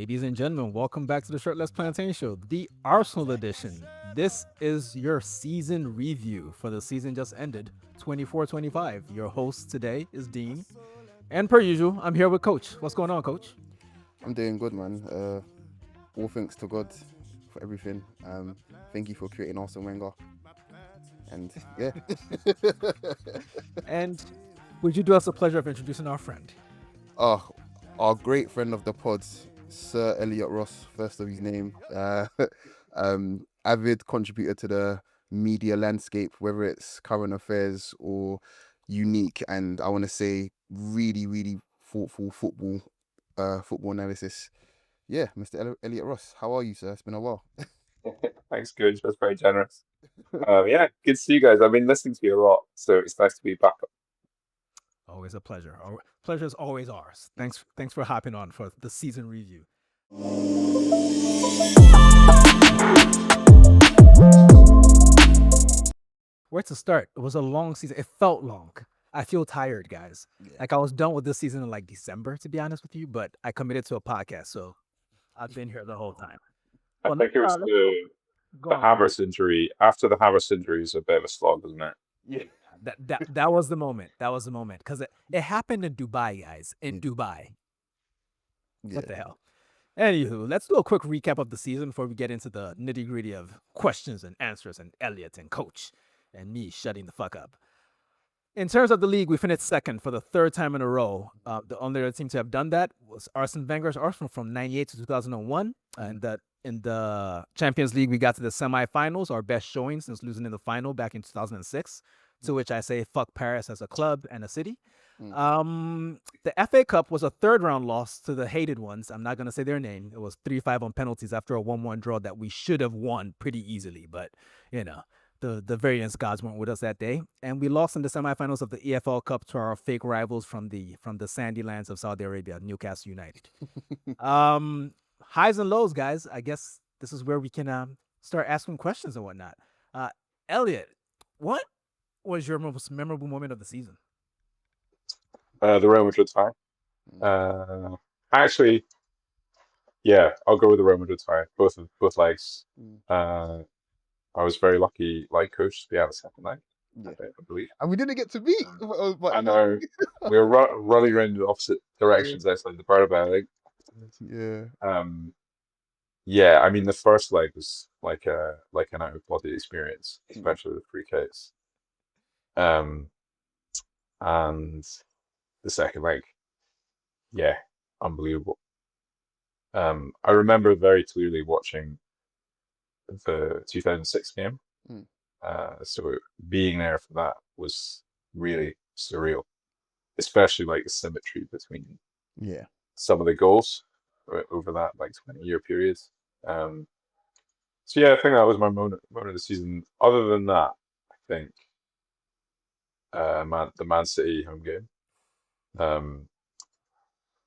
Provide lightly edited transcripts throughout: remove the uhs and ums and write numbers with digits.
Ladies and gentlemen, welcome back to the Shirtless Plantain Show, the Arsenal edition. This is your season review for the season just ended, 24-25. Your host today is Dean. And per usual, I'm here with Coach. What's going on, Coach? I'm doing good, man. All thanks to God for everything. Thank you for creating Arsene Wenger. And yeah, And would you do us a pleasure of introducing our friend? oh, our great friend of the pods, Sir Elliot Ross, first of his name. Avid contributor to the media landscape, whether it's current affairs or unique, and I want to say really, really thoughtful football analysis. Yeah, Mr. Elliot Ross, how are you, sir? It's been a while. Thanks, Coach. That's very generous. Yeah, good to see you guys. I've been listening to you a lot, so it's nice to be back. Always a pleasure. Our pleasure is always ours. Thanks for hopping on for the season review. Where to start? It was a long season. It felt long. I feel tired, guys. Yeah. Like I was done with this season in like December, to be honest with you, but I committed to a podcast, so I've been here the whole time. I Well, think it was let's go the on. Havertz injury. After the Havertz injury is a bit of a slog, isn't it? Yeah. That was the moment. That was the moment because it happened in Dubai, guys. In Dubai. What the hell? Anywho, let's do a quick recap of the season before we get into the nitty gritty of questions and answers and Elliot and Coach and me shutting the fuck up. In terms of the league, we finished second for the third time in a row. The only other team to have done that was Arsene Wenger's Arsenal from 98 to 2001. And that in the Champions League, we got to the semifinals, our best showing since losing in the final back in 2006, to which I say fuck Paris as a club and a city. The FA Cup was a third round loss to the hated ones. I'm not going to say their name. It was 3-5 on penalties after a 1-1 draw that we should have won pretty easily. But, you know, the variance gods weren't with us that day. And we lost in the semifinals of the EFL Cup to our fake rivals from the sandy lands of Saudi Arabia, Newcastle United. Highs and lows, guys. I guess this is where we can start asking questions and whatnot. Elliot, what was your most memorable moment of the season? The Real Madrid tie. Actually, yeah, I'll go with the Real Madrid tie. Both legs. I was very lucky, like Coach, to be out the second leg. Yeah. I believe. And we didn't get to meet. I know we were running around in the opposite directions outside the Bernabeu. I think. Yeah. Yeah, I mean the first leg was like an out of body experience, especially with free kicks. And the second leg, yeah, unbelievable. I remember very clearly watching the 2006 game. So being there for that was really surreal, especially like the symmetry between some of the goals over that like 20-year period. So yeah, I think that was my moment of the season. Other than that, I think the Man City home game,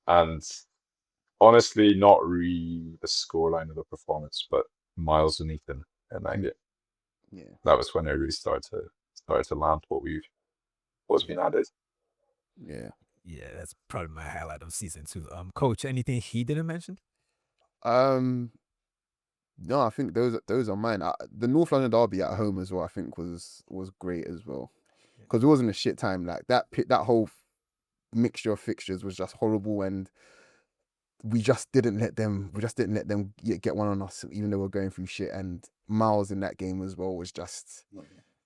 and honestly, not really the scoreline of the performance, but Myles and Ethan in that game. Yeah. That was when it really started to land what's been added. Yeah. Yeah, that's probably my highlight of season 2. Coach, anything he didn't mention? No, I think those are mine. The North London derby at home as well, I think was great as well, because it wasn't a shit time. Like that whole mixture of fixtures was just horrible, and we just didn't let them get one on us, even though we're going through shit. And Myles in that game as well was just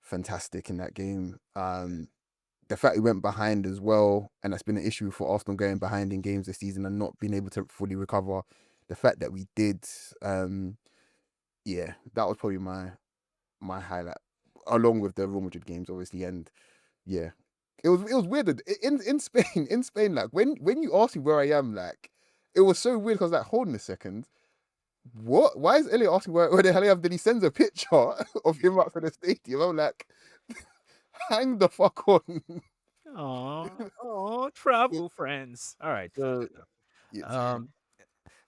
fantastic in that game. The fact we went behind as well, and that's been an issue for Arsenal going behind in games this season and not being able to fully recover. The fact that we did, yeah, that was probably my highlight, along with the Real Madrid games, obviously. And yeah, it was weird in Spain. Like when you asked me where I am, like it was so weird because like, hold on a second, what? Why is Elliot asking where the hell I am? Then he sends a picture of him up for the stadium. I'm like, hang the fuck on. Oh, travel friends. All right. Yeah.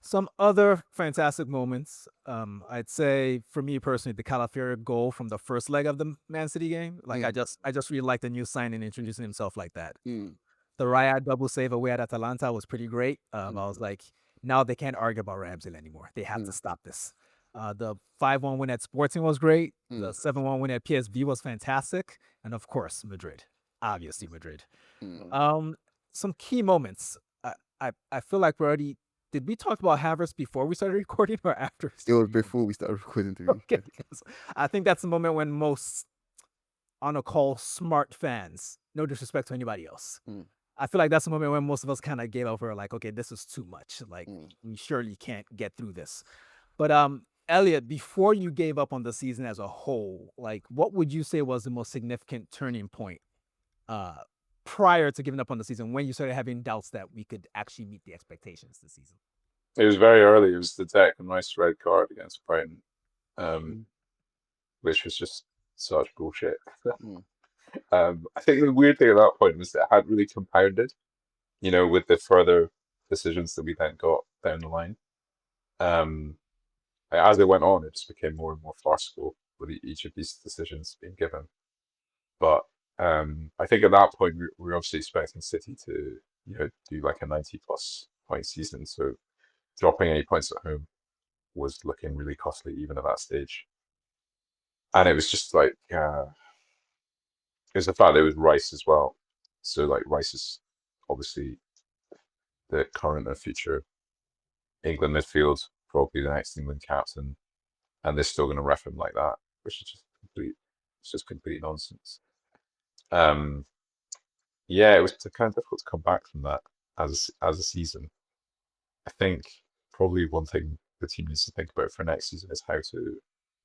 Some other fantastic moments. I'd say for me personally, the Calafiori goal from the first leg of the Man City game. Like I just really liked the new signing introducing himself like that. The Raya double save away at Atalanta was pretty great. I was like, Now they can't argue about Ramsdale anymore. They have to stop this. The 5-1 win at Sporting was great. The 7-1 win at PSV was fantastic. And of course, Madrid. Obviously, Madrid. Some key moments. I feel like we already... Did we talk about Havertz before we started recording or after? It was before we started recording. To Okay, 'cause I think that's the moment when most, on a call, smart fans, no disrespect to anybody else, I feel like that's the moment when most of us kind of gave up. We're like, okay, this is too much. Like, we surely can't get through this. But Elliot, before you gave up on the season as a whole, like, what would you say was the most significant turning point prior to giving up on the season, when you started having doubts that we could actually meet the expectations this season? It was very early. It was the Declan Rice red card against Brighton, which was just such bullshit. I think the weird thing at that point was that it had really compounded, with the further decisions that we then got down the line. As it went on, it just became more and more farcical with each of these decisions being given. But I think at that point, we were obviously expecting City to, do like a 90-plus point season. So dropping 8 points at home was looking really costly even at that stage. And it was just like, it was the fact that it was Rice as well. So like Rice is obviously the current and future England midfield, probably the next England captain, and they're still going to ref him like that, which is just complete nonsense. Yeah, it was kind of difficult to come back from that as a season. I think probably one thing the team needs to think about for next season is how to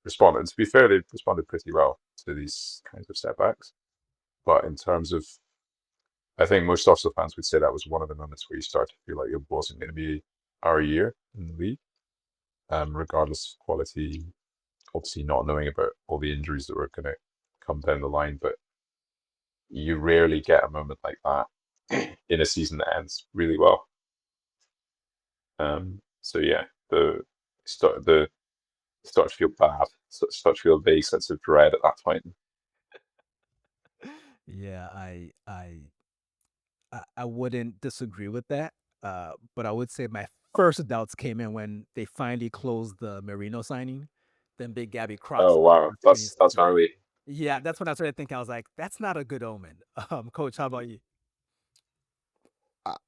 respond. And to be fair, they've responded pretty well to these kinds of setbacks. But in terms of, I think most Arsenal fans would say that was one of the moments where you start to feel like it wasn't going to be our year in the league, regardless of quality. Obviously, not knowing about all the injuries that were going to come down the line, but you rarely get a moment like that in a season that ends really well. So yeah, start to feel bad, start to feel a vague sense of dread at that point. Yeah, I wouldn't disagree with that. But I would say my first doubts came in when they finally closed the Merino signing. Then Big Gabby crossed. Oh wow, that's early. Yeah, that's when I started thinking. I was like, that's not a good omen. Coach, how about you?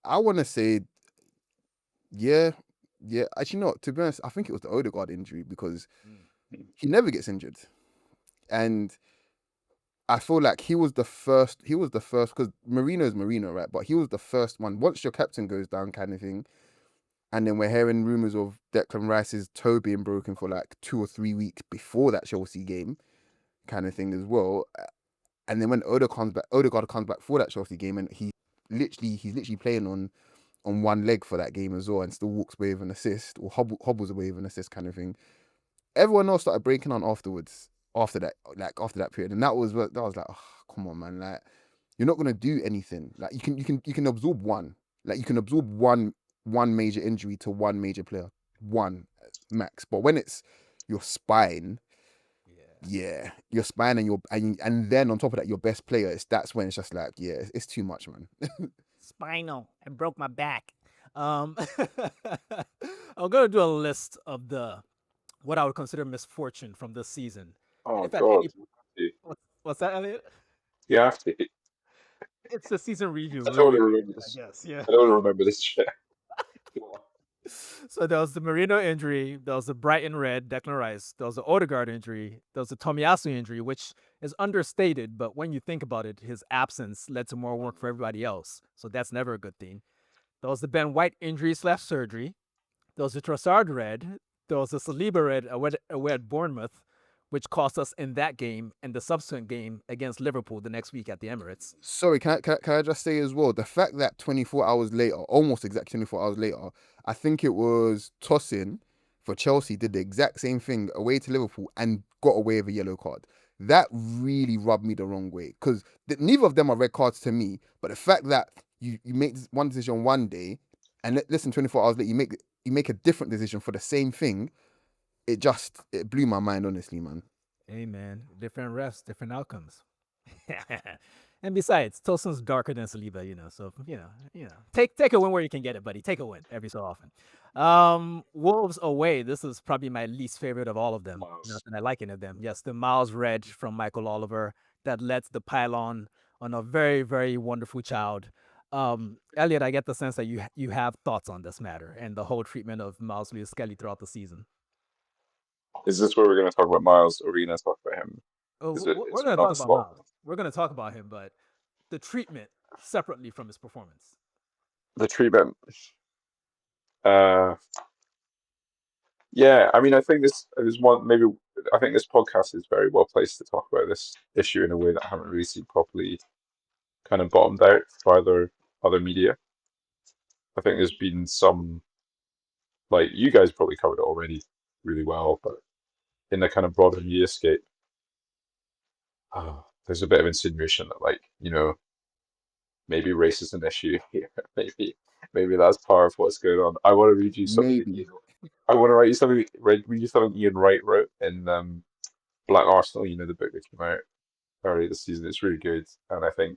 I want to say, yeah. Actually, no. To be honest, I think it was the Odegaard injury because he never gets injured, and I feel like he was the first because Marino's Marino, right? But he was the first one. Once your captain goes down, kind of thing, and then we're hearing rumors of Declan Rice's toe being broken for like 2 or 3 weeks before that Chelsea game, kind of thing as well. And then when Odegaard comes back for that Chelsea game, and he's literally playing on one leg for that game as well, and still walks away with an assist or hobbles away with an assist, kind of thing. Everyone else started breaking on afterwards. After that period, and that was like, oh, come on, man, like you're not gonna do anything. Like you can absorb one, like you can absorb one major injury to one major player, one max. But when it's your spine, yeah, your spine and then on top of that your best player, that's when it's just like, yeah, it's too much, man. Spinal. I broke my back. I'm gonna do a list of what I would consider misfortune from this season. Oh If at God, what's that, Elliot? you have to. It's the season review. I don't want to remember I this. guess, yeah. I don't want to remember this shit. So there was the Marino injury, there was the Brighton red, Declan Rice, there was the Odegaard injury, there was the Tomiyasu injury, which is understated, but when you think about it, his absence led to more work for everybody else. So that's never a good thing. There was the Ben White injury / surgery. There was the Trossard red. There was the Saliba red away at Bournemouth, which cost us in that game and the subsequent game against Liverpool the next week at the Emirates. Sorry, can I just say as well, the fact that 24 hours later, almost exactly 24 hours later, I think it was Tosin for Chelsea did the exact same thing away to Liverpool and got away with a yellow card. That really rubbed me the wrong way because neither of them are red cards to me. But the fact that you make one decision one day and listen, 24 hours later you make a different decision for the same thing, it blew my mind, honestly, man. Hey, man, different refs, different outcomes. And besides, Tosin's darker than Saliba, so take a win where you can get it, buddy. Take a win every so often. Wolves away. This is probably my least favorite of all of them. Miles. Not that I like any of them. Yes, the Miles Reg from Michael Oliver that lets the pylon on a very, very wonderful child. Elliot, I get the sense that you have thoughts on this matter and the whole treatment of Myles Lewis-Skelly throughout the season. Is this where we're going to talk about Miles, or are we going to talk about him? Oh, Is we're it going to not talk the about slot? Miles. We're going to talk about him, but the treatment separately from his performance. The treatment. Yeah, I mean, I think this is one. Maybe I think this podcast is very well placed to talk about this issue in a way that I haven't really seen properly, kind of bottomed out by other media. I think there's been some, like you guys probably covered it already really well, but in the kind of broader mediascape, there's a bit of insinuation that, like, maybe race is an issue here. Maybe that's part of what's going on. I want to read you something. Maybe. I want to read you something Ian Wright wrote in Black Arsenal. The book that came out early this season. It's really good, and I think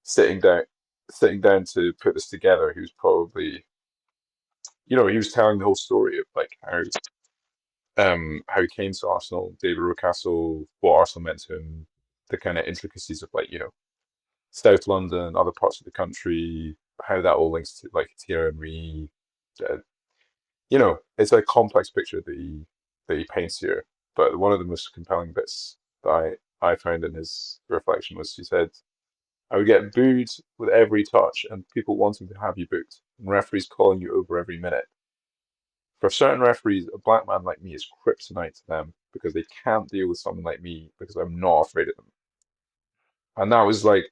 sitting down to put this together, he was probably, he was telling the whole story of like how he came to Arsenal, David Rocastle, what Arsenal meant to him, the kind of intricacies of like South London, other parts of the country, how that all links to like Thierry Henry. It's a complex picture that he paints here. But one of the most compelling bits that I found in his reflection was, he said, I would get booed with every touch and people wanting to have you booked, and referees calling you over every minute. For certain referees, a black man like me is kryptonite to them because they can't deal with someone like me because I'm not afraid of them. And that was like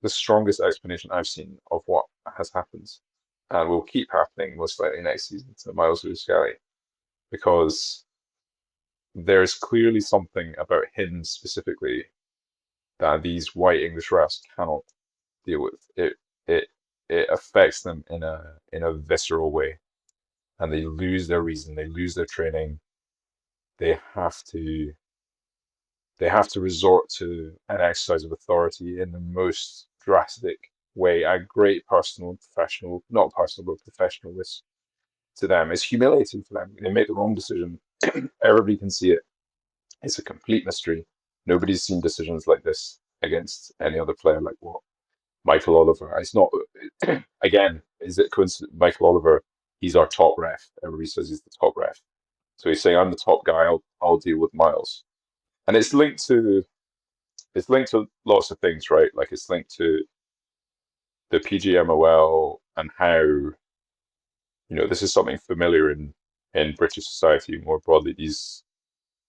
the strongest explanation I've seen of what has happened and will keep happening most likely next season to Myles Lewis-Skelly, because there's clearly something about him specifically that these white English refs cannot deal with. It affects them in a visceral way, and they lose their reason. They lose their training. They have to resort to an exercise of authority in the most drastic way, at great personal and professional, not personal, but professional risk to them. It's humiliating for them. They make the wrong decision. Everybody can see it. It's a complete mystery. Nobody's seen decisions like this against any other player like what Michael Oliver. It's not, again, is it coincidence? Michael Oliver, he's our top ref. Everybody says he's the top ref. So he's saying, I'm the top guy, I'll deal with Miles. And it's linked to lots of things, right? Like it's linked to the PGMOL and how, this is something familiar in British society more broadly, these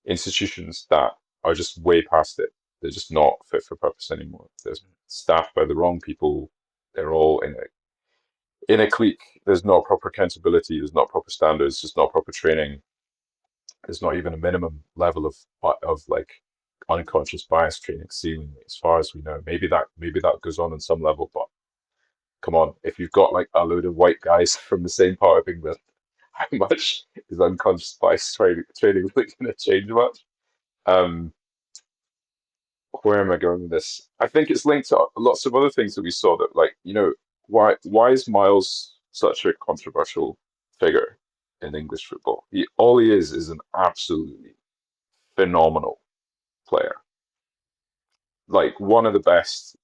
institutions that are just way past it. They're just not fit for purpose anymore. They're staffed by the wrong people. They're all in a clique. There's not proper accountability. There's not proper standards. There's not proper training. There's not even a minimum level of like unconscious bias training, seemingly, as far as we know. Maybe that goes on some level, but come on, if you've got like a load of white guys from the same part of England, how much is unconscious bias training really going to change much? Where am I going with this? I think it's linked to lots of other things that we saw that, like, why is Miles such a controversial figure in English football? All he is an absolutely phenomenal player. Like one of the best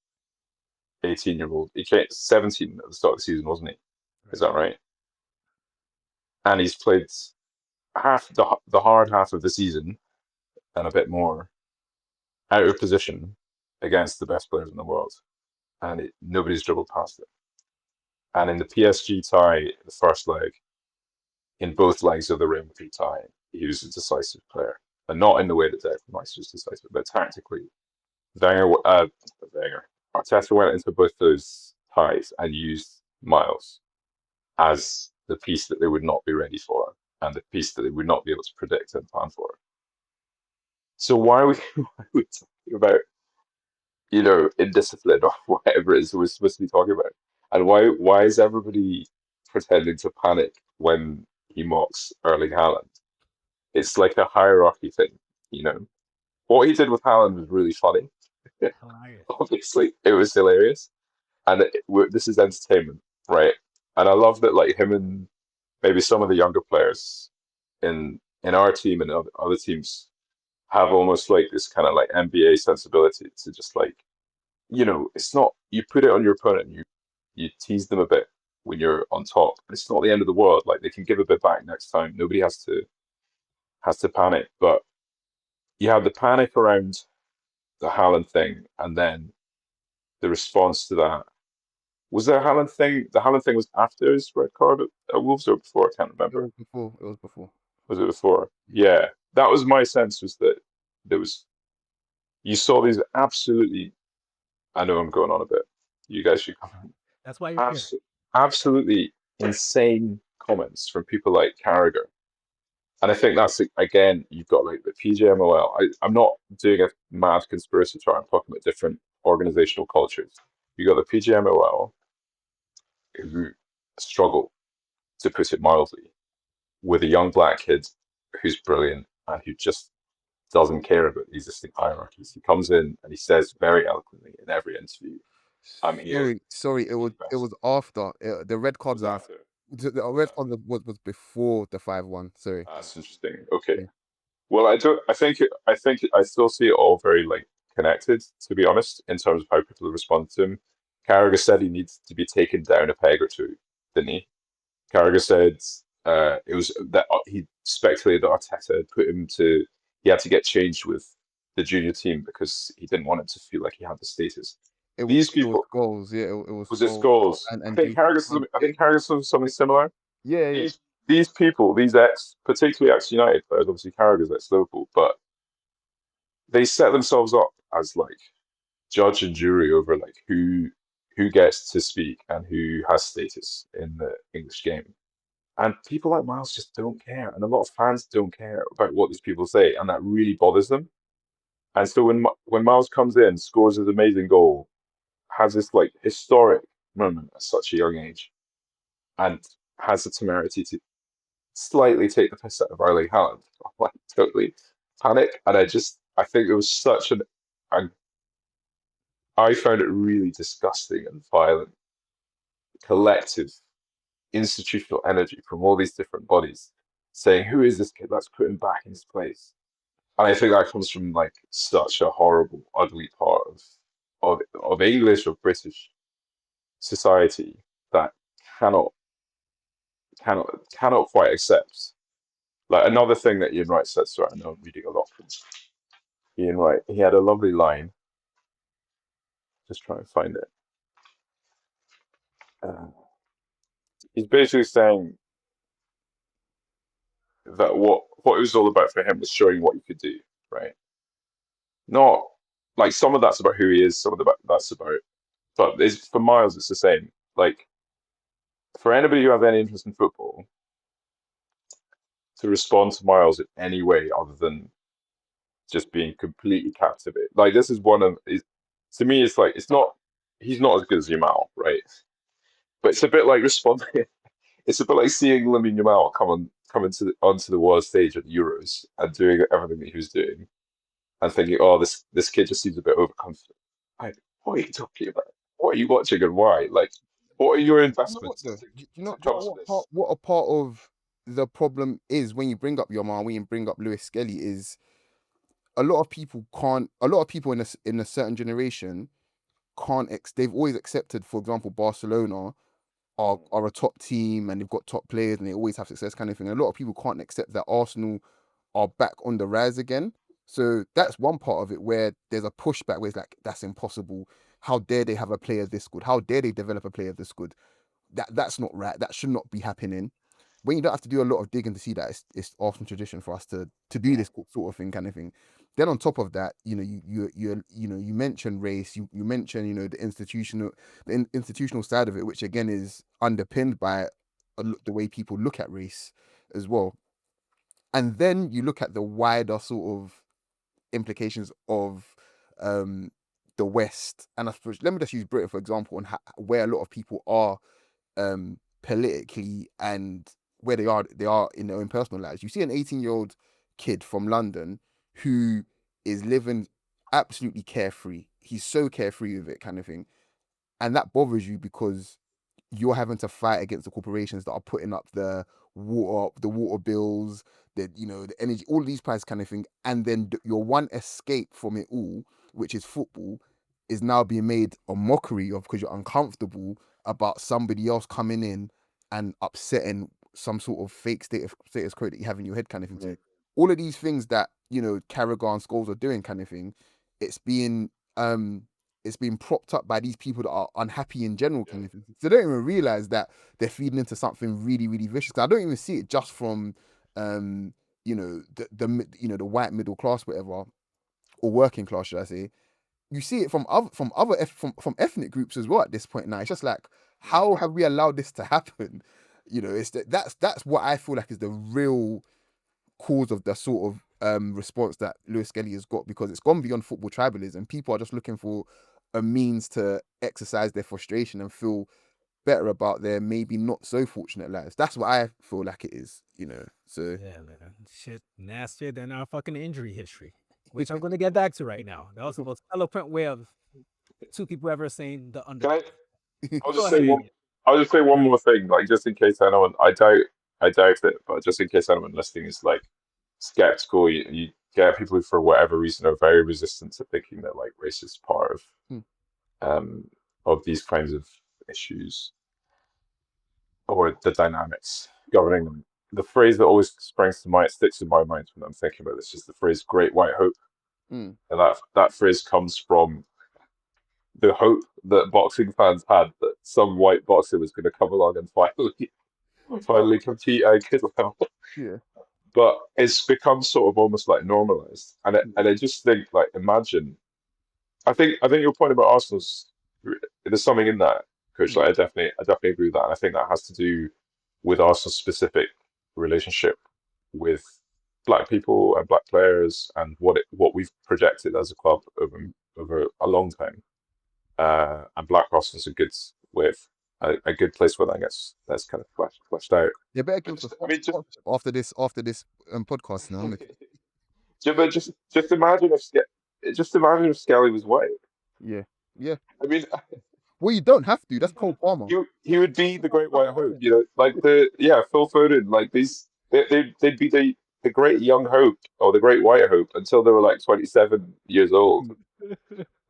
18-year-old. He came 17 at the start of the season, wasn't he? Is that right? And he's played half the hard half of the season and a bit more out of position against the best players in the world, and nobody's dribbled past it. And in the PSG tie, the first leg, in both legs of the Real Madrid tie, he was a decisive player, and not in the way that Declan Rice was decisive, but tactically. Arteta went into both those ties and used Miles as the piece that they would not be ready for, and the piece that they would not be able to predict and plan for. So why are we talking about, indiscipline or whatever it is we're supposed to be talking about? And why is everybody pretending to panic when he mocks Erling Haaland? It's like a hierarchy thing, What he did with Haaland was really funny. Hilarious. Obviously, it was hilarious, and this is entertainment, right? And I love that, like him and maybe some of the younger players in our team and other teams have almost like this kind of like NBA sensibility to just like, it's not, you put it on your opponent, you tease them a bit when you're on top. It's not the end of the world. Like they can give a bit back next time. Nobody has to panic. But you have the panic around the Haaland thing, and then the response to that. Was there a Haaland thing? The Haaland thing was after his red card at Wolves or before? I can't It remember. was before. It was before. Was it before? Yeah, that was my sense. Was that there was you saw these absolutely. I know I'm going on a bit. You guys should That's why you're here. absolutely insane comments from people like Carragher. And I think that's, again, you've got like the PGMOL. I'm not doing a mad conspiracy chart. I'm talking about different organizational cultures. You got the PGMOL who struggle, to put it mildly, with a young black kid who's brilliant and who just doesn't care about the existing hierarchies. He comes in and he says very eloquently in every interview, "I'm here." Sorry. It was after the red cards are. After. The red card was before the 5-1. Sorry. That's interesting. Okay. Yeah. Well, I don't. I still see it all very like connected. To be honest, in terms of how people respond to him, Carragher said he needs to be taken down a peg or two, didn't he? Carragher said it was that he speculated that Arteta had put him to. He had to get changed with the junior team because he didn't want him to feel like he had the status. These It was people, goals. Yeah. It was was it goals. Scholes? And I think Carragher said something similar. yeah. These people, particularly ex-United players, obviously Carragher's ex-Liverpool, but they set themselves up as like judge and jury over like who gets to speak and who has status in the English game. And people like Miles just don't care, and a lot of fans don't care about what these people say, and that really bothers them. And so when Miles comes in, scores his amazing goal, has this like historic moment at such a young age, and has the temerity to slightly take the piss out of Erling Haaland. I'm like totally panic, and I think it was an I found it really disgusting and violent, collective institutional energy from all these different bodies saying, "Who is this kid? Let's put him back in his place." And I think that comes from like such a horrible, ugly part of English or British society that cannot cannot quite accept. Like another thing that Ian Wright said, sorry, I know I'm reading a lot from Ian Wright. He had a lovely line. Just try and find it. He's basically saying that what it was all about for him was showing what you could do, right? Not like some of that's about who he is, some of that's about, but for Miles, it's the same. Like for anybody who has any interest in football, to respond to Miles in any way other than just being completely captivated. Like this is to me, it's like he's not as good as Yamal, right? But it's a bit like responding. It's a bit like seeing Lamine Yamal onto the world stage at the Euros and doing everything that he was doing, and thinking, "Oh, this kid just seems a bit overconfident." Like, what are you talking about? What are you watching and why? Like, what are your You know what investments though? to come to this? What a part of the problem is when you bring up your man, when you bring up Lewis-Skelly, is a lot of people can't. A lot of people in a certain generation can't. They've always accepted, for example, Barcelona are a top team and they've got top players and they always have success, kind of thing. And a lot of people can't accept that Arsenal are back on the rise again. So that's one part of it where there's a pushback where it's like, that's impossible. How dare they have a player this good? How dare they develop a player this good? That's not right. That should not be happening. When you don't have to do a lot of digging to see that it's often tradition for us to do this sort of thing, kind of thing. Then on top of that, you mentioned race, you mentioned the institutional side of it, which again is underpinned by the way people look at race as well. And then you look at the wider sort of implications of the West, and I suppose let me just use Britain for example, and where a lot of people are politically and where they are in their own personal lives. You see an 18-year-old kid from London who is living absolutely carefree he's so carefree with it, kind of thing, and that bothers you because you're having to fight against the corporations that are putting up the water bills, the energy, all of these prices, kind of thing, and then your one escape from it all, which is football, is now being made a mockery of because you're uncomfortable about somebody else coming in and upsetting some sort of fake status quo that you have in your head, kind of thing. So all of these things that Carragher and Scholes are doing, kind of thing, it's being propped up by these people that are unhappy in general, kind of thing. So they don't even realize that they're feeding into something really, really vicious. I don't even see it just from the white middle class, whatever, or working class, should I say. You see it from from ethnic groups as well at this point now. It's just like, how have we allowed this to happen? That's what I feel like is the real cause of the sort of response that Lewis-Skelly has got, because it's gone beyond football tribalism. People are just looking for a means to exercise their frustration and feel better about their maybe not so fortunate lives. That's what I feel like it is, So yeah, man, shit nastier than our fucking injury history, which I'm gonna get back to right now. That was the most eloquent way of two people ever saying the under. Can I'll Go just ahead, say one. Elliot. I'll just say one more thing, like just in case anyone. I doubt it, but just in case anyone listening is like skeptical, you get people who, for whatever reason, are very resistant to thinking that like race is part um of these kinds of issues or the dynamics governing them. The phrase that always sticks in my mind when I'm thinking about this is the phrase "Great White Hope," and that phrase comes from the hope that boxing fans had that some white boxer was going to come along and finally compete at Kidwell. yeah. But it's become sort of almost like normalized, and I just think, like, imagine. I think your point about Arsenal's, there's something in that, Coach. Like, I definitely agree with that, and I think that has to do with Arsenal's specific relationship with black people and black players, and what we've projected as a club over a long time. And Black Arsenal's a good place where that's kind of fleshed out. You better give But us just, a after this podcast now. but just imagine if Skelly was white. Yeah. Yeah. I mean, Well, you don't have to. That's Cole Palmer. he would be the great white hope. Like Phil Foden. Like they'd be the great young hope or the great white hope until they were like 27 years old,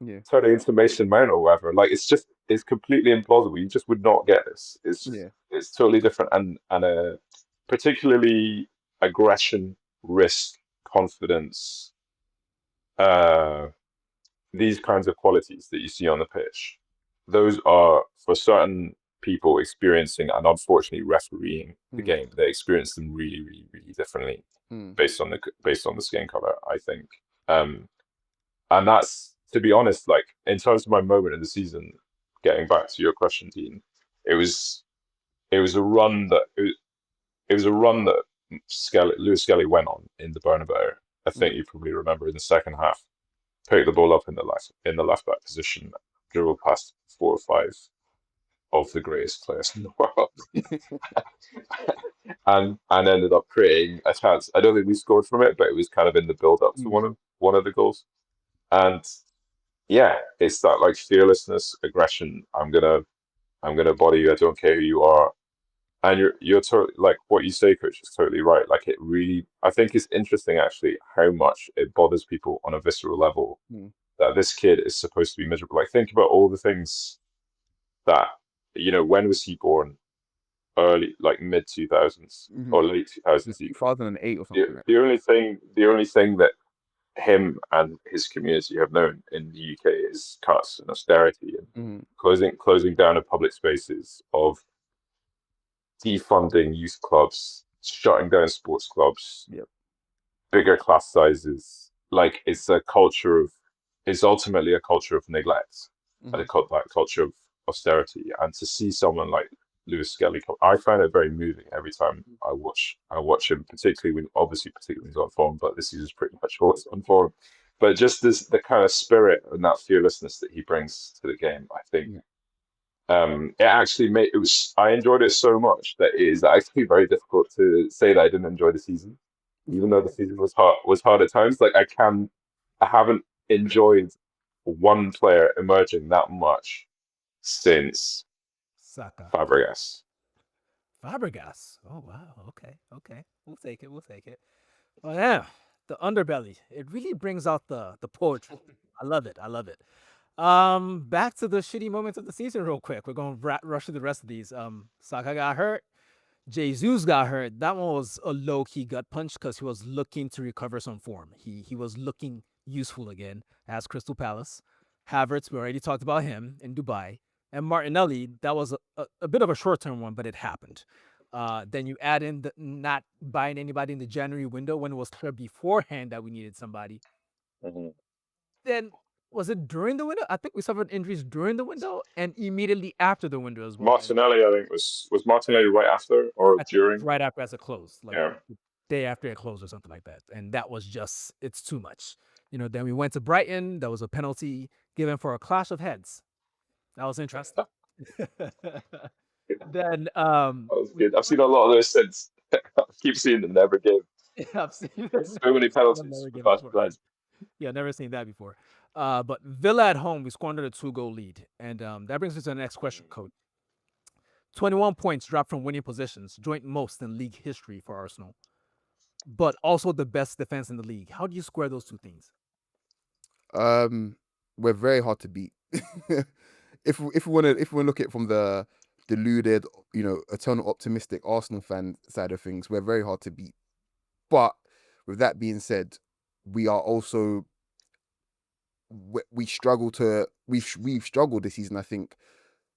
Yeah. turning into Mason Mount or whatever. Like it's completely implausible. You just would not get this. It's totally different, and particularly aggression, risk, confidence, these kinds of qualities that you see on the pitch. Those are, for certain people experiencing and unfortunately refereeing the game, they experience them really, really, really differently based on the skin color, I think. And that's, to be honest, like, in terms of my moment in the season, getting back to your question, Dean, it was a run that Lewis-Skelly went on in the Bernabeu. I think you probably remember in the second half, picked the ball up in the left back position, dribbled past 4 or 5 of the greatest players in the world, and ended up creating a chance. I don't think we scored from it, but it was kind of in the build up to one of the goals. And yeah, it's that, like, fearlessness, aggression. I'm gonna body you. I don't care who you are. And you're totally, like, what you say, Coach, is totally right. Like, it really, I think it's interesting actually how much it bothers people on a visceral level that this kid is supposed to be miserable. Like, think about all the things that, when was he born? Early, like mid 2000s or late 2000s. 2008 or something. The only thing that him and his community have known in the UK is cuts and austerity and closing down of public spaces, of defunding youth clubs, shutting down sports clubs, bigger class sizes. Like, it's ultimately a culture of neglect, a culture of austerity. And to see someone like Lewis-Skelly I find it very moving every time I watch him, particularly when he's on form, but this season's pretty much always on form. But just the kind of spirit and that fearlessness that he brings to the game, I think. It actually I enjoyed it so much that it is actually very difficult to say that I didn't enjoy the season, even though the season was hard at times. Like, I haven't enjoyed one player emerging that much since Saka. Fabregas. Fabregas. Oh wow. Okay. We'll take it. Oh yeah. The underbelly. It really brings out the poetry. I love it. Back to the shitty moments of the season real quick. We're going to rush through the rest of these. Saka got hurt. Jesus got hurt. That one was a low-key gut punch because he was looking to recover some form. He was looking useful again as Crystal Palace. Havertz, we already talked about him in Dubai. And Martinelli, that was a bit of a short-term one, but it happened. Then you add in the not buying anybody in the January window when it was clear beforehand that we needed somebody. Then was it during the window? I think we suffered injuries during the window and immediately after the window as well. Martinelli, I think, was Martinelli right after or during? Right after as it closed, like Yeah. the day after it closed or something like that. And that was just, it's too much. Then we went to Brighton. There was a penalty given for a clash of heads. That was interesting. Then That was good. I've seen a lot of those since. I keep seeing them never give. I've seen So many penalties for clash of heads. Yeah, never seen that before. But Villa at home, we squandered a 2-goal lead. And that brings us to the next question, Coach. 21 points dropped from winning positions, joint most in league history for Arsenal, but also the best defense in the league. How do you square those two things? We're very hard to beat. if we want to look at it from the deluded, eternal optimistic Arsenal fan side of things, we're very hard to beat. But with that being said, we are also we've struggled this season, I think,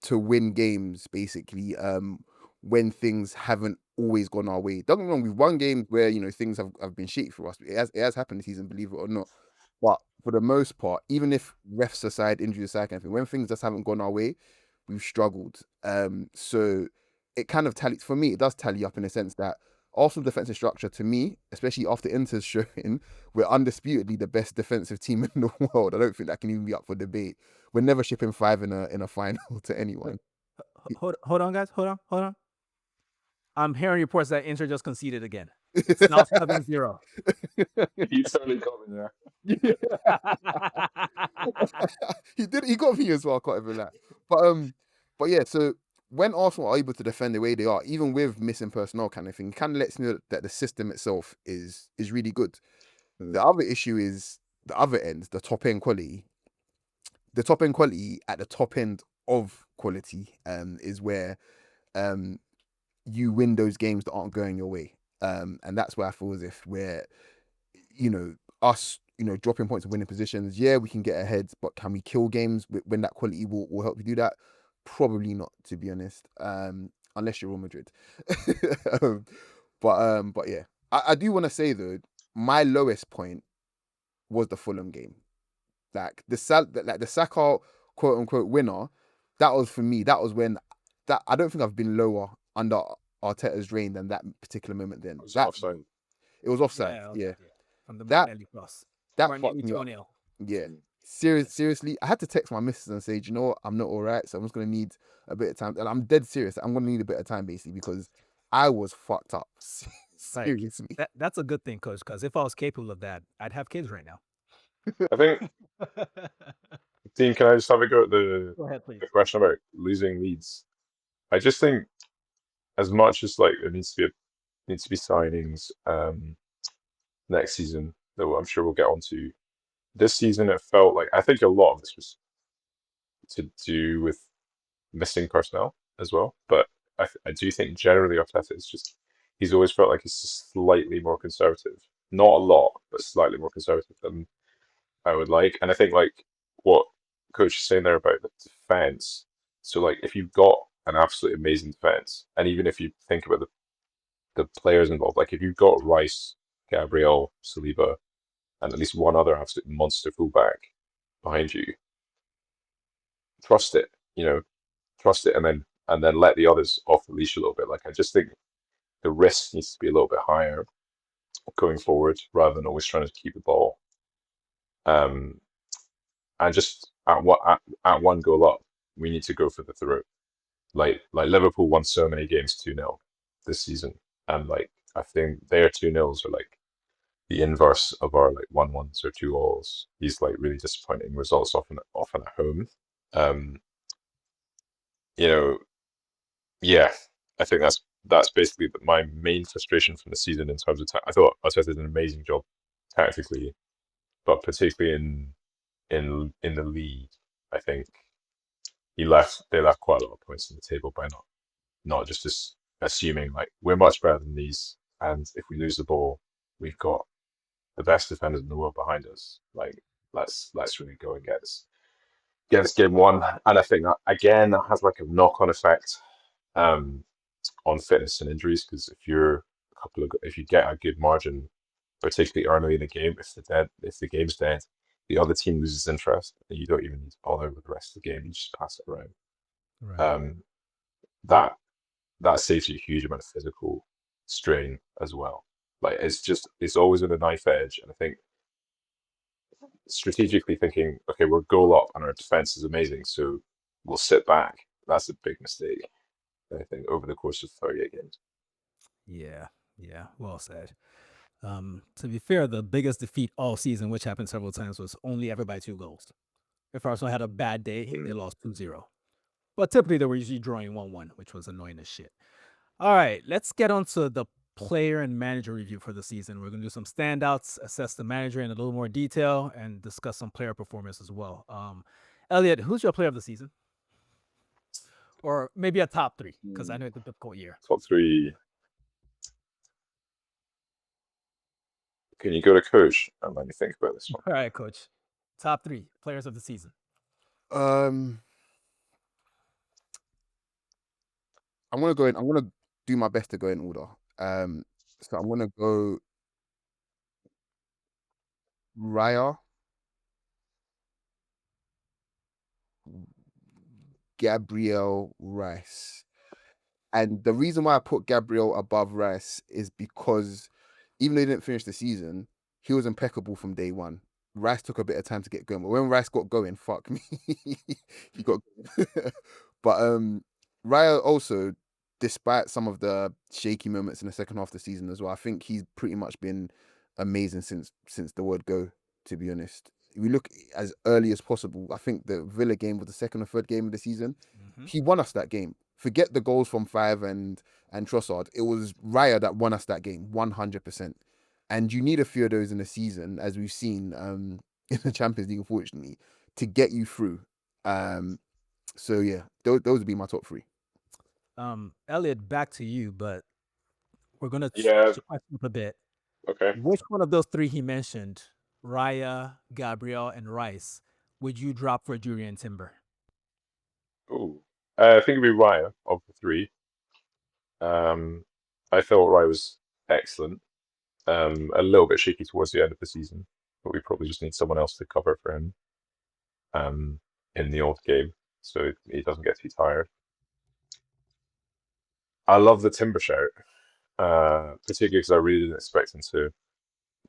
to win games basically when things haven't always gone our way. Don't get me wrong, we've won games where things have been shitty for us. It has happened this season, believe it or not. But for the most part, even if refs aside, injuries aside, kind of thing, when things just haven't gone our way, we've struggled. So it kind of tallies for me. It does tally up in a sense that Arsenal defensive structure, to me, especially after Inter's showing, we're undisputedly the best defensive team in the world. I don't think that can even be up for debate. We're never shipping 5 in a final to anyone. Hold on, guys. Hold on. I'm hearing reports that Inter just conceded again. It's now 7-0. He totally got me there. He got me as well, I can't even lie. But yeah, so when Arsenal are able to defend the way they are, even with missing personnel kind of thing, it kind of lets me know that the system itself is really good. The other issue is the other end, the top end quality. The top end quality at the top end of quality is where you win those games that aren't going your way. And that's where I feel as if we're, us, dropping points and winning positions. Yeah, we can get ahead, but can we kill games when that quality will help you do that? Probably not, to be honest. Unless you're Real Madrid. But yeah, I do want to say though, my lowest point was the Fulham game. Like the Saka quote unquote winner, that was for me. That was when that I don't think I've been lower under Arteta's reign than that particular moment. Then It was offside. It was offside. Yeah. From the That Elliot Ross. that fucked me up. Yeah. Seriously, I had to text my missus and say, do you know what? I'm not all right, so I'm just gonna need a bit of time. And I'm dead serious. I'm gonna need a bit of time basically because I was fucked up. Seriously. That's a good thing, Coach, because if I was capable of that, I'd have kids right now. I think, Dean, can I just have a go at Go ahead, please. the question about losing leads? I just think, as much as like there needs to be signings next season that I'm sure we'll get onto. This season, it felt like I think a lot of this was to do with missing personnel as well. But I do think generally Arteta is just he's always felt like he's just slightly more conservative. Not a lot, but slightly more conservative than I would like. And I think like what Coach is saying there about the defense. So like if you've got an absolutely amazing defense, and even if you think about the players involved, like if you've got Rice, Gabriel, Saliba, and at least one other absolute monster fullback behind you, trust it, and then let the others off the leash a little bit. Like I just think the risk needs to be a little bit higher going forward rather than always trying to keep the ball. And just at one goal up, we need to go for the throat. Like Liverpool won so many games 2-0 this season, and like I think their 2-0s are like the inverse of our like 1-1s or 2-2s. He's like really disappointing results often at home. Um, you know, yeah, I think that's basically my main frustration from the season in terms of I thought Arteta did an amazing job tactically, but particularly in the league, I think they left quite a lot of points on the table by not just assuming like we're much better than these, and if we lose the ball, we've got the best defenders in the world behind us. Like let's really go and get this game won. And I think that again that has like a knock-on effect on fitness and injuries, because if you get a good margin, particularly early in the game, if the game's dead, the other team loses interest, and you don't even need to bother with the rest of the game. You just pass it around. Right. That that saves you a huge amount of physical strain as well. Like it's always on a knife edge, and I think strategically thinking, okay, we're goal up and our defense is amazing, so we'll sit back. That's a big mistake, I think, over the course of 38 games. Yeah, well said. To be fair, the biggest defeat all season, which happened several times, was only ever by 2 goals. If Arsenal had a bad day, they lost 2-0. But typically they were usually drawing 1-1, which was annoying as shit. All right, let's get on to the player and manager review for the season. We're going to do some standouts, assess the manager in a little more detail, and discuss some player performance as well. Elliot, who's your player of the season? Or maybe a top 3, because I know it's a difficult year. Top 3. Can you go to coach and let me think about this one? All right, coach. Top 3 players of the season. I'm gonna go in. I'm gonna do my best to go in order. So I'm gonna go Raya, Gabriel, Rice. And the reason why I put Gabriel above Rice is because even though he didn't finish the season, he was impeccable from day one. Rice took a bit of time to get going, but when Rice got going, fuck me, he got going. But Raya also, despite some of the shaky moments in the second half of the season as well, I think he's pretty much been amazing since the word go, to be honest. We look as early as possible. I think the Villa game was the second or third game of the season. He won us that game. Forget the goals from 5 and Trossard. It was Raya that won us that game, 100%. And you need a few of those in the season, as we've seen in the Champions League, unfortunately, to get you through. So yeah, those would be my top 3. Elliot, back to you, but we're gonna Yeah. up a bit. Okay. Which one of those 3 he mentioned, Raya, Gabriel, and Rice, would you drop for Julian Timber? Ooh. I think it'd be Raya of the 3. I thought Raya was excellent. A little bit shaky towards the end of the season, but we probably just need someone else to cover for him in the old game, so he doesn't get too tired. I love the Timber shout, particularly because I really didn't expect him to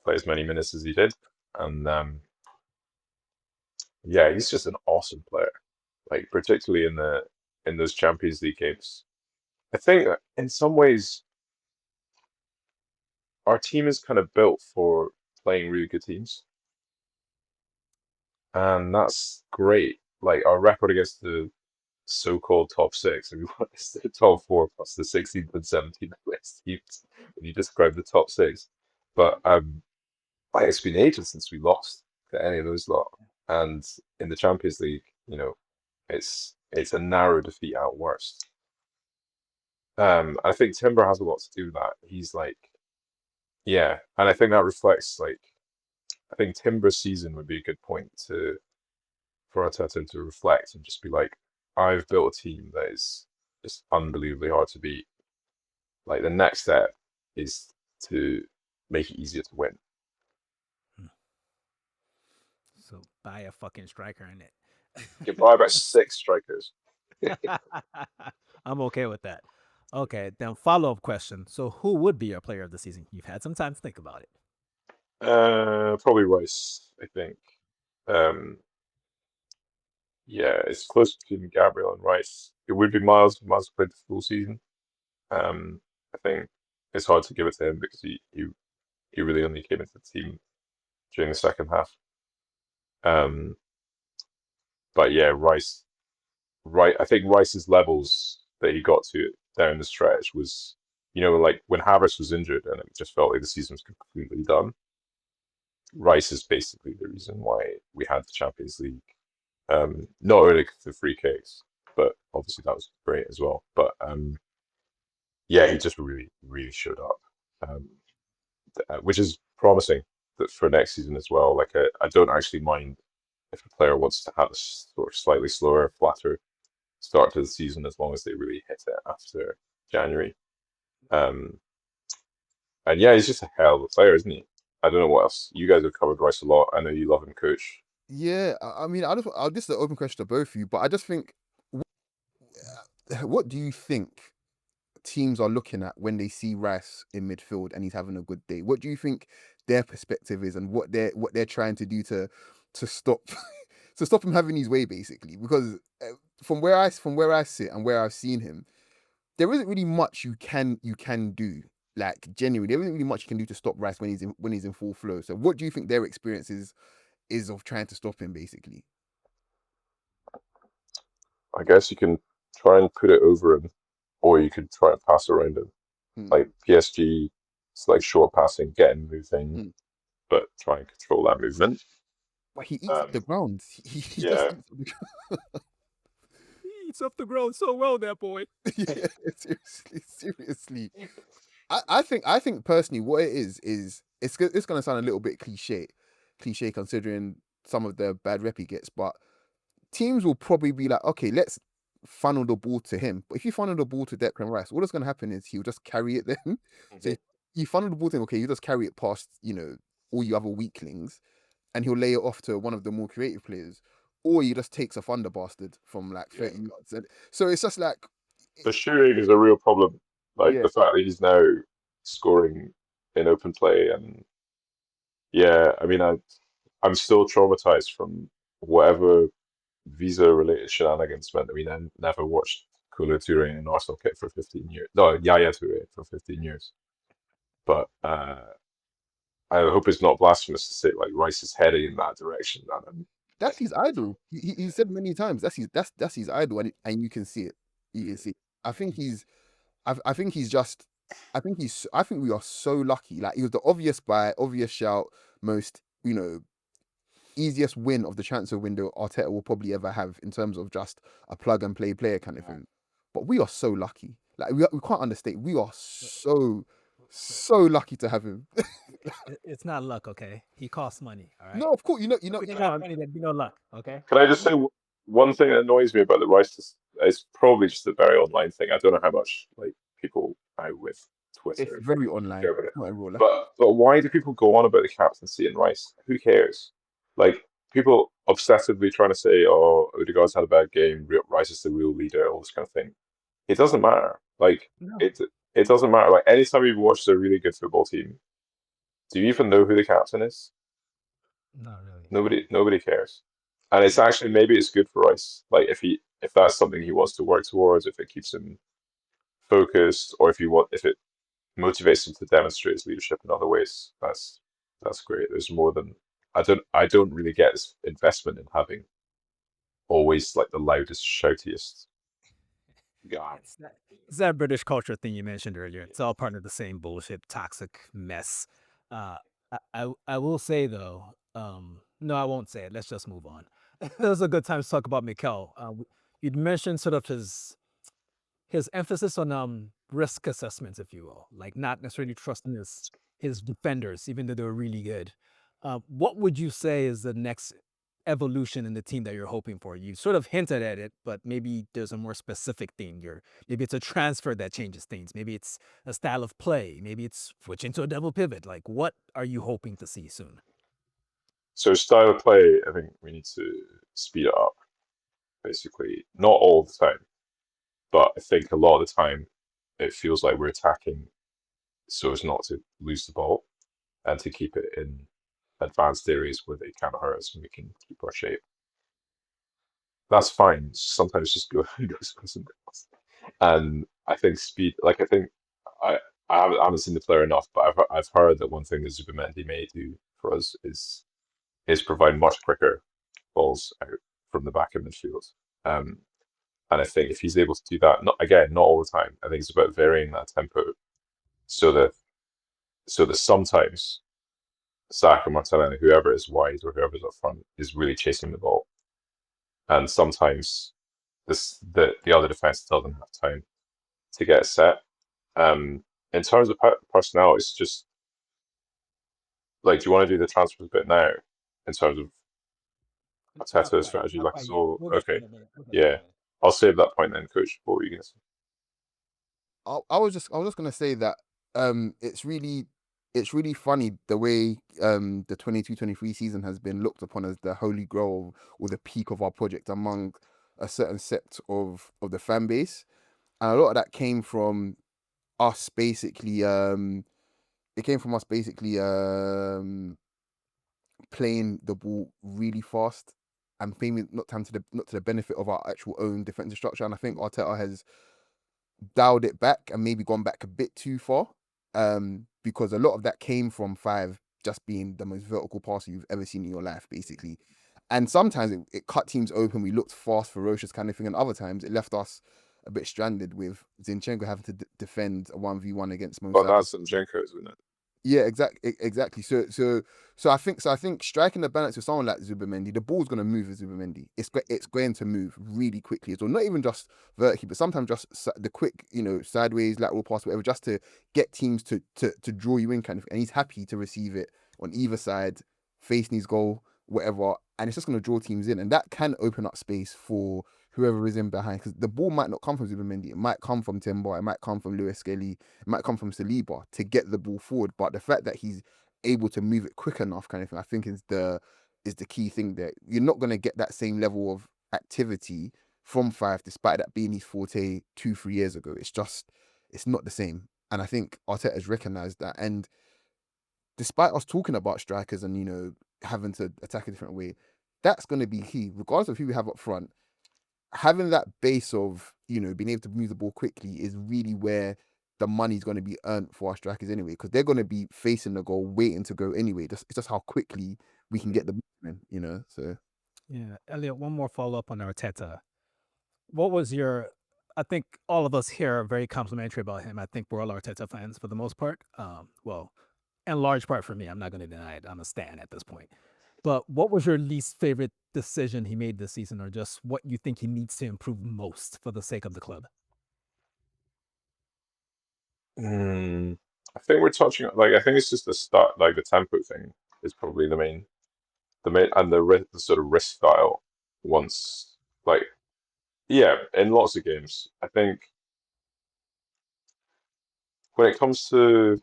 play as many minutes as he did, and yeah, he's just an awesome player. Like particularly in those Champions League games, I think that in some ways our team is kind of built for playing really good teams, and that's great. Like our record against the so-called top 6, and we won the top 4 plus the 16th and 17th place teams when you describe the top 6. But like it's been ages since we lost to any of those lot, and in the Champions League, it's a narrow defeat at worst. I think Timber has a lot to do with that. He's like, yeah, and I think that reflects like, I think Timber's season would be a good point for Arteta to reflect and just be like, I've built a team that is just unbelievably hard to beat. Like the next step is to make it easier to win. So buy a fucking striker in it. You can buy about 6 strikers. I'm okay with that. Okay, then follow-up question. So who would be your player of the season? You've had some time to think about it. Probably Rice, I think. Yeah, it's close between Gabriel and Rice. It would be Myles. Myles played the full season. I think it's hard to give it to him because he He really only came into the team during the second half. Um, but yeah, I think Rice's levels that he got to down the stretch was, like when Havertz was injured and it just felt like the season was completely done. Rice is basically the reason why we had the Champions League. Not only the free kicks, but obviously that was great as well. But yeah, he just really, really showed up, um, which is promising for next season as well. Like I don't actually mind if a player wants to have a sort of slightly slower, flatter start to the season as long as they really hit it after January. Um, and yeah, he's just a hell of a player, isn't he? I don't know what else. You guys have covered Rice a lot. I know you love him, Coach. Yeah, I mean, this is an open question to both of you, but I just think, what do you think teams are looking at when they see Rice in midfield and he's having a good day? What do you think their perspective is, and what they're trying to do to stop to stop him having his way, basically? Because from where I sit and where I've seen him, there isn't really much you can do. Like, genuinely, there isn't really much you can do to stop Rice when he's in full flow. So, what do you think their experience is of trying to stop him, basically? I guess you can try and put it over him, or you could try and pass around him. Hmm. Like PSG, it's like short passing, getting moving, Hmm. but try and control that movement. But he eats up the ground. He just Yeah. eats up the ground. He eats up the ground so well, that boy. Yeah, seriously. I think personally, what it is it's going to sound a little bit cliche considering some of the bad rep he gets, but teams will probably be like, okay, let's funnel the ball to him. But if you funnel the ball to Declan Rice, all that's going to happen is he'll just carry it then. So if you funnel the ball to him, okay, you just carry it past, all you other weaklings, and he'll lay it off to one of the more creative players, or he just takes a thunder bastard from like 30 yards. And so it's just like, The shooting is a real problem. Like yeah, the fact that he's now scoring in open play, and yeah, I mean, I'm still traumatized from whatever visa-related shenanigans meant. I mean, I never watched Kolo Touré in an Arsenal kit for 15 years. No, Yaya Touré for 15 years. But I hope it's not blasphemous to say like Rice is heading in that direction. And that's his idol. He said many times that's his idol, and you can see it. You can see. I think he's. I think he's just. I think we are so lucky. Like, he was the obvious shout, most easiest win of the transfer window Arteta will probably ever have in terms of just a plug and play player kind of thing. But we are so lucky. Like, we can't understate. We are so lucky to have him. It's not luck, okay? He costs money, all right? No, of course, If we didn't have money, there'd be no luck, okay? can I just say one thing that annoys me about the Rice is probably just a very online thing. I don't know how much like people out with It's Twitter very online. care about it. It's not in real life. But why do people go on about the captaincy and Rice? Who cares? Like people obsessively trying to say, "Oh, Odegaard's had a bad game. Rice is the real leader." All this kind of thing. It doesn't matter. Like No. it doesn't matter. Like anytime you've watched a really good football team, do you even know who the captain is? Not really. Nobody cares. And it's actually maybe it's good for Rice. Like if that's something he wants to work towards, if it keeps him focused, or if it motivates him to demonstrate his leadership in other ways, that's great. There's more than I don't really get this investment in having always like the loudest, shoutiest guy. It's that British culture thing you mentioned earlier. It's all part of the same bullshit, toxic mess. Uh, I will say though, no, I won't say it. Let's just move on. This is a good time to talk about Mikel. You'd mentioned sort of his emphasis on risk assessments, if you will, like not necessarily trusting his defenders, even though they were really good. What would you say is the next evolution in the team that you're hoping for? You sort of hinted at it, but maybe there's a more specific thing. Maybe it's a transfer that changes things. Maybe it's a style of play. Maybe it's switching to a double pivot. Like, what are you hoping to see soon? So style of play, I think we need to speed it up. Basically, not all the time, but I think a lot of the time it feels like we're attacking so as not to lose the ball and to keep it in advanced areas where they can't hurt us and we can keep our shape. That's fine. Sometimes just go somewhere else. And I think speed, like I think I haven't seen the player enough, but I've heard that one thing that Zubimendi may do for us is provide much quicker balls out from the back of midfield. Um, and I think if he's able to do that, not all the time. I think it's about varying that tempo so that sometimes Saka, Martinelli, whoever is wide or whoever's up front is really chasing the ball, and sometimes the other defense doesn't have time to get set. In terms of personnel, it's just like, do you want to do the transfers bit now in terms of Not Arteta's quite. strategy? Not Like, quite yet. so We'll get there okay, in a minute. We'll get there in yeah, a minute. I'll save that point then, Coach. What were you gonna say? I was just gonna say that it's really funny the way the 22-23 season has been looked upon as the holy grail or the peak of our project among a certain sect of the fan base, and a lot of that came from us basically playing the ball really fast and maybe not to the benefit of our actual own defensive structure. And I think Arteta has dialed it back and maybe gone back a bit too far. Because a lot of that came from five just being the most vertical passer you've ever seen in your life, basically. And sometimes it cut teams open. We looked fast, ferocious kind of thing. And other times it left us a bit stranded with Zinchenko having to defend a 1v1 against Mo But Salah. that's Zinchenko, isn't it? Yeah, exactly. So I think striking the balance with someone like Zubimendi, the ball's gonna move with Zubimendi. It's going to move really quickly as well. Not even just vertically, but sometimes just the quick, sideways, lateral pass, whatever, just to get teams to draw you in kind of. And he's happy to receive it on either side, facing his goal, whatever, and it's just gonna draw teams in, and that can open up space for whoever is in behind, because the ball might not come from Zubimendi, it might come from Timber, it might come from Lewis-Skelly, it might come from Saliba to get the ball forward. But the fact that he's able to move it quick enough, kind of thing, I think is the key thing there. You're not going to get that same level of activity from five, despite that being his forte 2-3 years ago. It's not the same. And I think Arteta has recognised that. And despite us talking about strikers and, having to attack a different way, that's going to be key, regardless of who we have up front. Having that base of, being able to move the ball quickly is really where the money's going to be earned for our strikers anyway, because they're going to be facing the goal, waiting to go anyway. It's just how quickly we can get the movement, so. Yeah, Elliot, one more follow-up on Arteta. What was your? I think all of us here are very complimentary about him. I think we're all Arteta fans for the most part. Well, in large part for me. I'm not going to deny it. I'm a stan at this point. But what was your least favorite decision he made this season, or just what you think he needs to improve most for the sake of the club? I think we're touching like, I think it's just the start, like the tempo thing is probably the main and the sort of risk style. Once, like, yeah, in lots of games, I think when it comes to,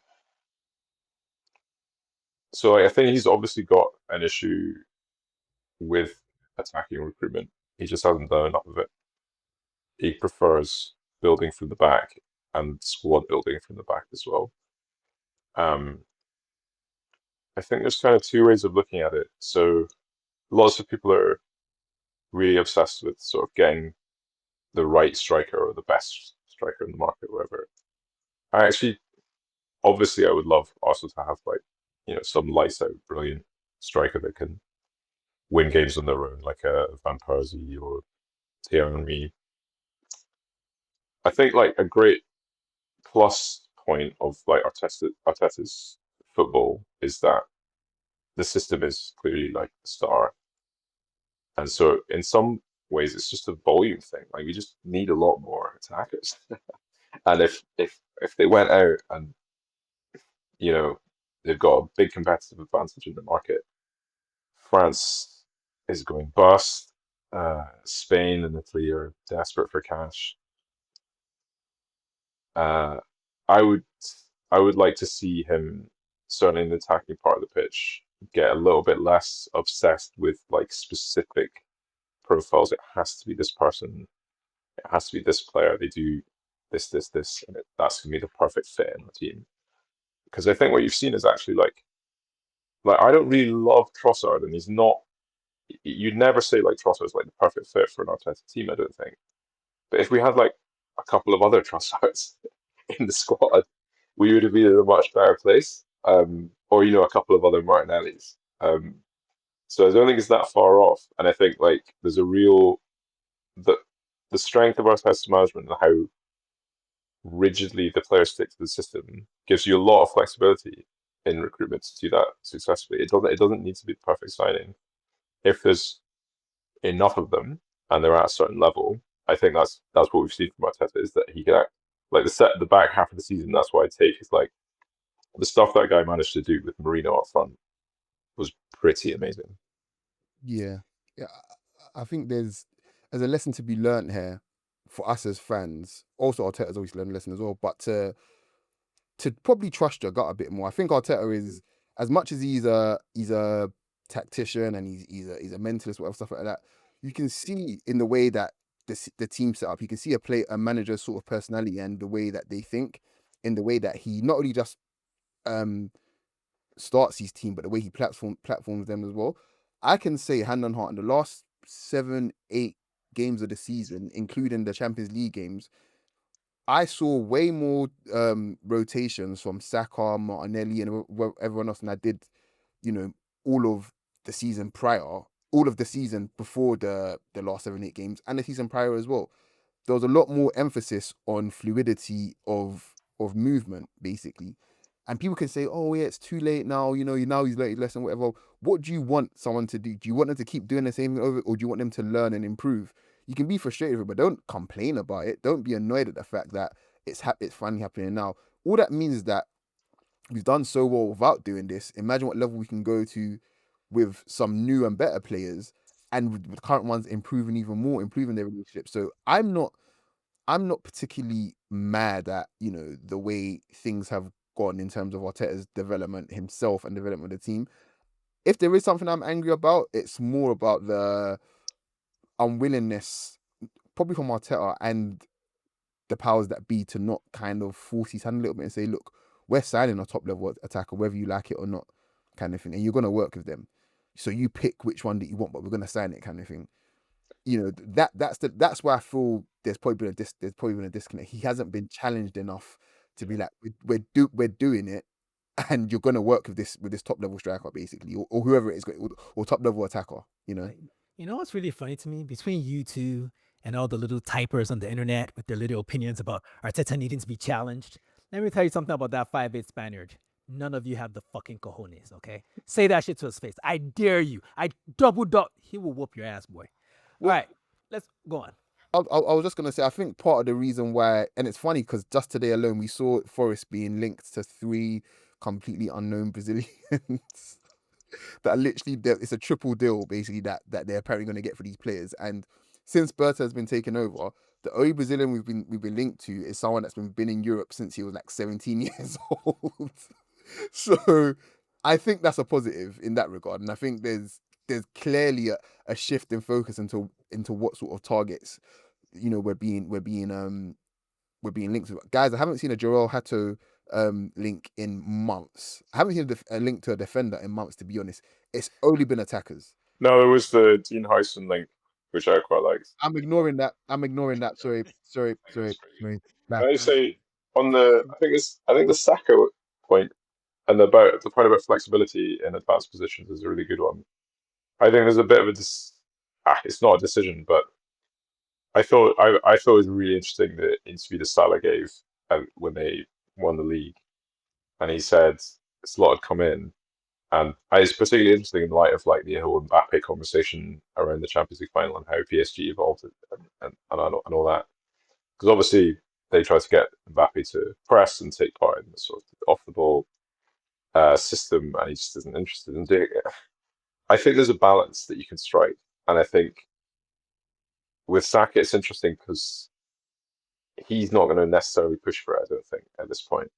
so like, I think he's obviously got an issue with attacking recruitment. He just hasn't done enough of it. He prefers building from the back and squad building from the back as well. Um, I think there's kind of two ways of looking at it. So lots of people are really obsessed with sort of getting the right striker or the best striker in the market, whatever. I actually, obviously, I would love also to have, like, some lights out, brilliant striker that can win games on their own, like a Van Persie or Thierry Henry. I think like a great plus point of like Arteta's football is that the system is clearly like the star, and so in some ways it's just a volume thing. Like, we just need a lot more attackers, and if they went out and you know they've got a big competitive advantage in the market, France is going bust. Spain and Italy are desperate for cash. Uh, I would I would like to see him, certainly in the attacking part of the pitch, get a little bit less obsessed with like specific profiles. It has to be this person. It has to be this player. They do this, and that's gonna be the perfect fit in the team. Because I think what you've seen is actually like I don't really love Trossard, and he's not. You'd never say like Trossard's like the perfect fit for an Arteta team, I don't think. But if we had like a couple of other Trossards in the squad, we would have been in a much better place. Or a couple of other Martinellis. So I don't think it's that far off. And I think like there's a real the strength of our test management and how rigidly the players stick to the system gives you a lot of flexibility in recruitment to do that successfully. It doesn't need to be the perfect signing. If there's enough of them and they're at a certain level, I think that's what we've seen from Arteta is that he can act like the back half of the season. That's what I take is like the stuff that guy managed to do with Marino up front was pretty amazing. Yeah, yeah. I think there's a lesson to be learnt here for us as fans. Also, Arteta's obviously learned a lesson as well, but to probably trust your gut a bit more. I think Arteta is, as much as he's a tactician and he's a mentalist, whatever stuff like that. You can see in the way that the team set up. You can see a manager's sort of personality and the way that they think, in the way that he not only just starts his team, but the way he platforms them as well. I can say hand on heart, in the last 7-8 games of the season, including the Champions League games, I saw way more rotations from Saka, Martinelli, and everyone else than I did, all of the season prior, all of the season before the last 7-8 games, and the season prior as well. There was a lot more emphasis on fluidity of movement, basically. And people can say, "Oh yeah, it's too late now. Now he's learned his lesson, whatever." What do you want someone to do? Do you want them to keep doing the same thing over, or do you want them to learn and improve? You can be frustrated with it, but don't complain about it. Don't be annoyed at the fact that it's finally happening now. All that means is that we've done so well without doing this. Imagine what level we can go to with some new and better players, and with current ones improving even more, improving their relationship. So I'm not particularly mad at the way things have gone in terms of Arteta's development himself and development of the team. If there is something I'm angry about, it's more about the unwillingness, probably from Arteta and the powers that be, to not kind of force his hand a little bit and say, "Look, we're signing a top level attacker, whether you like it or not," kind of thing, and you're going to work with them. So you pick which one that you want, but we're going to sign it, kind of thing. That's why I feel there's probably been a disconnect. He hasn't been challenged enough to be like, we're doing it, and you're going to work with this top level striker, basically, or whoever it is, or top level attacker. You know what's really funny to me? Between you two and all the little typers on the internet with their little opinions about Arteta needing to be challenged, let me tell you something about that 5'8" Spaniard. None of you have the fucking cojones, okay? Say that shit to his face. I dare you. I double. He will whoop your ass, boy. All right, let's go on. I was just going to say, I think part of the reason why, and it's funny because just today alone, we saw Forest being linked to 3 completely unknown Brazilians that are literally, it's a triple deal, basically, that they're apparently going to get for these players. And since Berta has been taken over, the only Brazilian we've been linked to is someone that's been in Europe since he was like 17 years old. So I think that's a positive in that regard. And I think there's clearly a shift in focus into what sort of targets we're being linked to. Guys, I haven't seen a Joel Hato link in months. I haven't seen a link to a defender in months, to be honest. It's only been attackers. No, it was the Dean Howson link, which I quite liked. I'm ignoring that. Sorry. I say on the I think the Saka point and the point about flexibility in advanced positions is a really good one. I think there's a bit of it's not a decision, but I thought it was really interesting the interview that Salah gave when they won the league, and he said Slot had come in, and it's particularly interesting in light of like the whole Mbappe conversation around the Champions League final and how PSG evolved and all that, because obviously they tried to get Mbappe to press and take part in the sort of off the ball system, and he just isn't interested in doing it. I think there's a balance that you can strike, and I think with Saka it's interesting because he's not going to necessarily push for it, I don't think, at this point.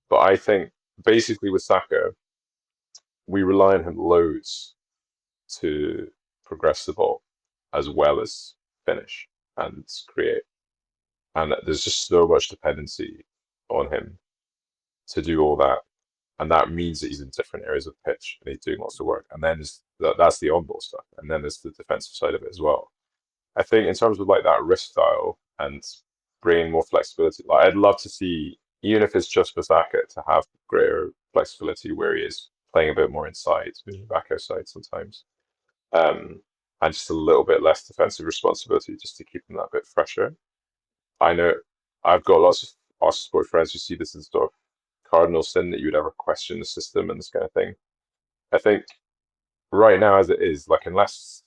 But I think basically with Saka, we rely on him loads to progress the ball as well as finish and create. And there's just so much dependency on him to do all that. And that means that he's in different areas of the pitch and he's doing lots of work. And then that's the on-ball stuff. And then there's the defensive side of it as well. I think in terms of like that risk style and bringing more flexibility, like I'd love to see even if it's just for Saka to have greater flexibility where he is playing a bit more inside, moving back outside sometimes, and just a little bit less defensive responsibility just to keep him that bit fresher. I know I've got lots of Arsenal sport friends who see this as sort of cardinal sin that you would ever question the system and this kind of thing. I think right now, as it is, like unless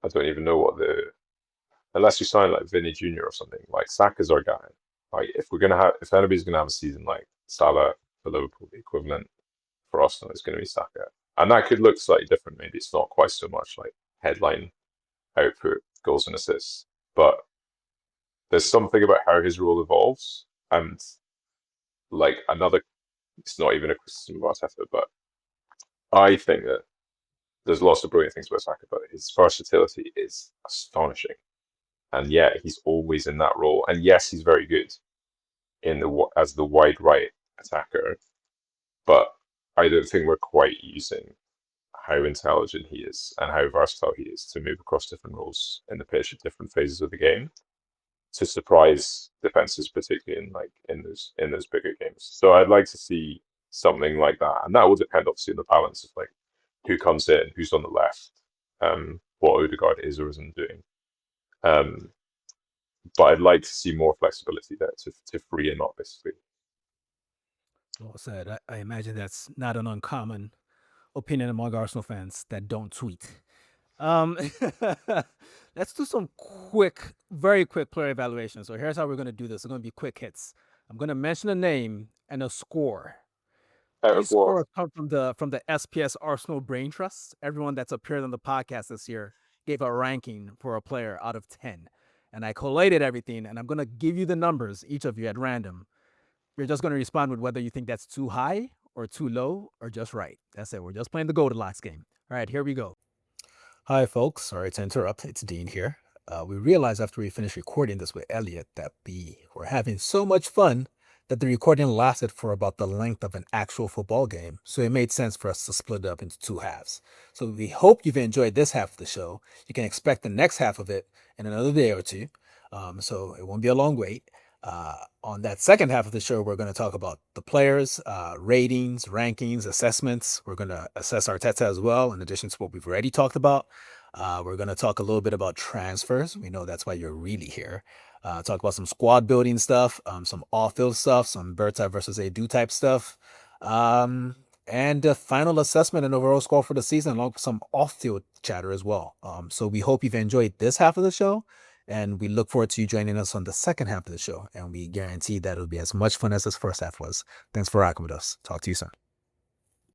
I don't even know unless you sign like Vinny Jr. or something, like Saka's our guy. Like if anybody's gonna have a season like Salah for Liverpool, the equivalent for Arsenal is gonna be Saka, and that could look slightly different. Maybe it's not quite so much like headline output, goals and assists, but there's something about how his role evolves, and like it's not even a criticism of Arteta, but I think that there's lots of brilliant things about Saka, but his versatility is astonishing. And yeah, he's always in that role. And yes, he's very good as the wide right attacker, but I don't think we're quite using how intelligent he is and how versatile he is to move across different roles in the pitch at different phases of the game to surprise defenses, particularly in those bigger games. So I'd like to see something like that, and that will depend obviously on the balance of like who comes in, who's on the left, what Odegaard is or isn't doing. But I'd like to see more flexibility there to free him up, basically. Well said. I imagine that's not an uncommon opinion among Arsenal fans that don't tweet. Let's do some very quick player evaluation. So here's how we're going to do this. It's going to be quick hits. I'm going to mention a name and a score. These scores come from the SPS Arsenal Brain Trust. Everyone that's appeared on the podcast this year gave a ranking for a player out of 10. And I collated everything, and I'm going to give you the numbers, each of you at random. You're just going to respond with whether you think that's too high or too low or just right. That's it. We're just playing the Goldilocks game. All right, here we go. Hi, folks. Sorry to interrupt. It's Dean here. We realized after we finished recording this with Elliot that we were having so much fun that the recording lasted for about the length of an actual football game, so it made sense for us to split it up into two halves. So we hope you've enjoyed this half of the show. You can expect the next half of it in another day or two, so it won't be a long wait. On that second half of the show, we're going to talk about the players, ratings, rankings, assessments. We're going to assess Arteta as well, in addition to what we've already talked about. We're going to talk a little bit about transfers. We know that's why you're really here. Talk about some squad building stuff, some off-field stuff, some bird's eye versus a do type stuff, and a final assessment and overall score for the season, along with some off-field chatter as well. So we hope you've enjoyed this half of the show, and we look forward to you joining us on the second half of the show, and we guarantee that it'll be as much fun as this first half was. Thanks for rocking with us. Talk to you soon.